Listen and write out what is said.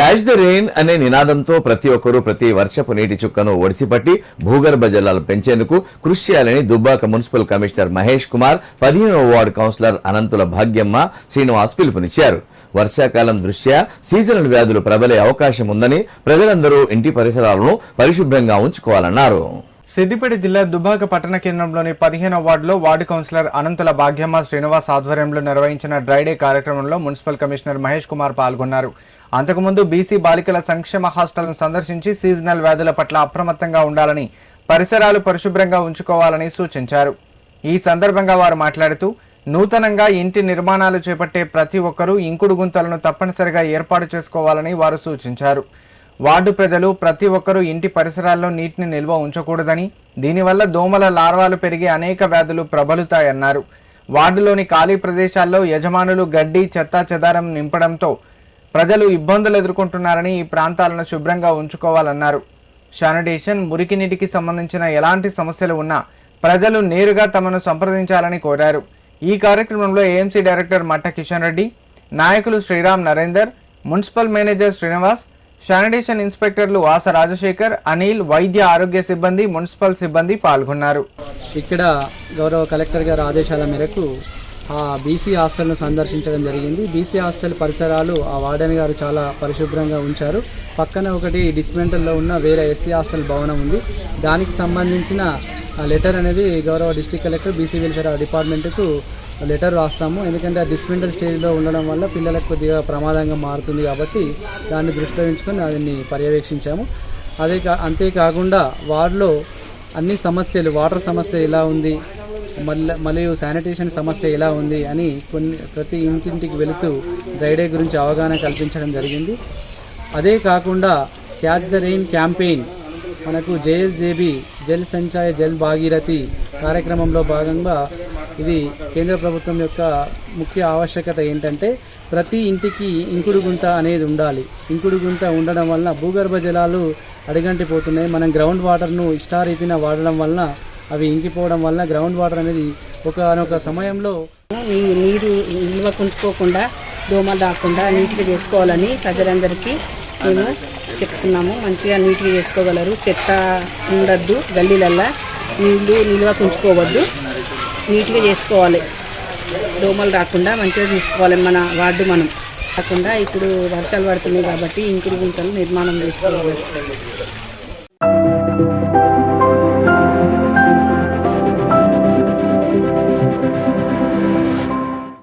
Catch the rain అనే నినాదంతో ప్రతి ఒక్కరూ ప్రతి వర్షపు నీటి చుక్కను ఒడిసిపట్టి భూగర్భ జలాలు పెంచేందుకు కృషి చేయాలని దుబ్బాక మున్సిపల్ కమిషనర్ మహేష్ కుమార్ 15వ వార్డు కౌన్సిలర్ అనంతుల భాగ్యమ్మ శ్రీనివాస్ పిలుపునిచ్చారు. వర్షాకాలం దృష్ట్యా సీజనల్ వ్యాధులు ప్రబలే అవకాశం ఉందని ప్రజలందరూ ఇంటి పరిసరాలను పరిశుభ్రంగా ఉంచుకోవాలన్నారు. సిద్దిపేట జిల్లా దుబ్బాక పట్టణ కేంద్రంలోని 15వ వార్డులో వార్డు కౌన్సిలర్ అనంతుల భాగ్యమ్మ శ్రీనివాస్ ఆధ్వర్యంలో నిర్వహించిన డ్రైడే కార్యక్రమంలో మున్సిపల్ కమిషనర్ మహేష్ కుమార్ పాల్గొన్నారు. అంతకుముందు బీసీ బాలికల సంక్షేమ హాస్టల్ను సందర్శించి సీజనల్ వ్యాధుల పట్ల అప్రమత్తంగా ఉండాలని, పరిసరాలు పరిశుభ్రంగా ఉంచుకోవాలని సూచించారు. ఈ సందర్భంగా వారు మాట్లాడుతూ నూతనంగా ఇంటి నిర్మాణాలు చేపట్టే ప్రతి ఒక్కరూ ఇంకుడు గుంతలను తప్పనిసరిగా ఏర్పాటు చేసుకోవాలని వారు సూచించారు. వార్డు ప్రజలు ప్రతి ఒక్కరూ ఇంటి పరిసరాల్లో నీటిని నిల్వ ఉంచకూడదని, దీనివల్ల దోమల లార్వాలు పెరిగి అనేక వ్యాధులు ప్రబలుతాయన్నారు. వార్డులోని ఖాళీ ప్రదేశాల్లో యజమానులు గడ్డి చెత్తా చెదారం నింపడంతో ప్రజలు ఇబ్బందులు ఎదుర్కొంటున్నారని, ఈ ప్రాంతాలను శుభ్రంగా ఉంచుకోవాలన్నారు. శానిటేషన్, మురికి నీటికి సంబంధించిన ఎలాంటి సమస్యలు ఉన్నా ప్రజలు నేరుగా తమను సంప్రదించాలని కోరారు. ఈ కార్యక్రమంలో ఏఎంసీ డైరెక్టర్ మట్ట కిషన్ రెడ్డి, నాయకులు Sriram Narender, municipal manager Srinivas, sanitation ఇన్స్పెక్టర్లు వాస రాజశేఖర్, అనిల్, వైద్య ఆరోగ్య సిబ్బంది, మున్సిపల్ సిబ్బంది పాల్గొన్నారు. ఇక్కడ గౌరవ కలెక్టర్ గారి ఆదేశాల మేరకు ఆ బీసీ హాస్టల్ను సందర్శించడం జరిగింది. బీసీ హాస్టల్ పరిసరాలు ఆ వార్డెన్ గారు చాలా పరిశుభ్రంగా ఉంచారు. పక్కన ఒకటి డిస్మెంటల్లో ఉన్న వేరే ఎస్సీ హాస్టల్ భవనం ఉంది. దానికి సంబంధించిన లెటర్ అనేది గౌరవ డిస్ట్రిక్ట్ కలెక్టర్ బీసీ వెల్ఫేర్ డిపార్ట్మెంట్కు లెటర్ రాస్తాము. ఎందుకంటే ఆ డిస్మెంటల్ స్టేజ్లో ఉండడం వల్ల పిల్లలకు కొద్దిగా ప్రమాదంగా మారుతుంది కాబట్టి దాన్ని దృష్టిలో ఉంచుకొని దాన్ని పర్యవేక్షించాము. అంతేకాకుండా వార్డులో అన్ని సమస్యలు, వాటర్ సమస్య ఎలా ఉంది, మరియు శానిటేషన్ సమస్య ఎలా ఉంది అని ప్రతి ఇంటింటికి వెళుతూ డ్రైడే గురించి అవగాహన కల్పించడం జరిగింది. అదే కాకుండా క్యాచ్ ద రెయిన్ క్యాంపెయిన్ మనకు జేఎస్జేబీ జల్ సంచయ్ జల్ భాగీరథి కార్యక్రమంలో భాగంగా ఇది కేంద్ర ప్రభుత్వం యొక్క ముఖ్య ఆవశ్యకత ఏంటంటే ప్రతి ఇంటికి ఇంకుడు గుంత అనేది ఉండాలి. ఇంకుడు గుంత ఉండడం వలన భూగర్భ జలాలు అడుగంటిపోతున్నాయి. మనం గ్రౌండ్ వాటర్ను ఇష్టారీతిన వాడడం వలన అవి ఇంకిపోవడం వలన గ్రౌండ్ వాటర్ అనేది ఒకనొక సమయంలో నీరు నిల్వ ఉంచుకోకుండా దోమలు రాకుండా నీట్గా చేసుకోవాలని ప్రజలందరికీ మేము చెప్తున్నాము. మంచిగా నీట్గా చేసుకోగలరు. చెత్త ఉండద్దు, గల్లీలల్లా నీళ్ళు నిల్వ ఉంచుకోవద్దు, నీట్గా చేసుకోవాలి. దోమలు రాకుండా మంచిగా చూసుకోవాలి. మన వార్డు మనం కాకుండా ఇప్పుడు వర్షాలు పడుతున్నాయి కాబట్టి ఇంకుడు గుంతలు నిర్మాణం చేసుకోవాలి.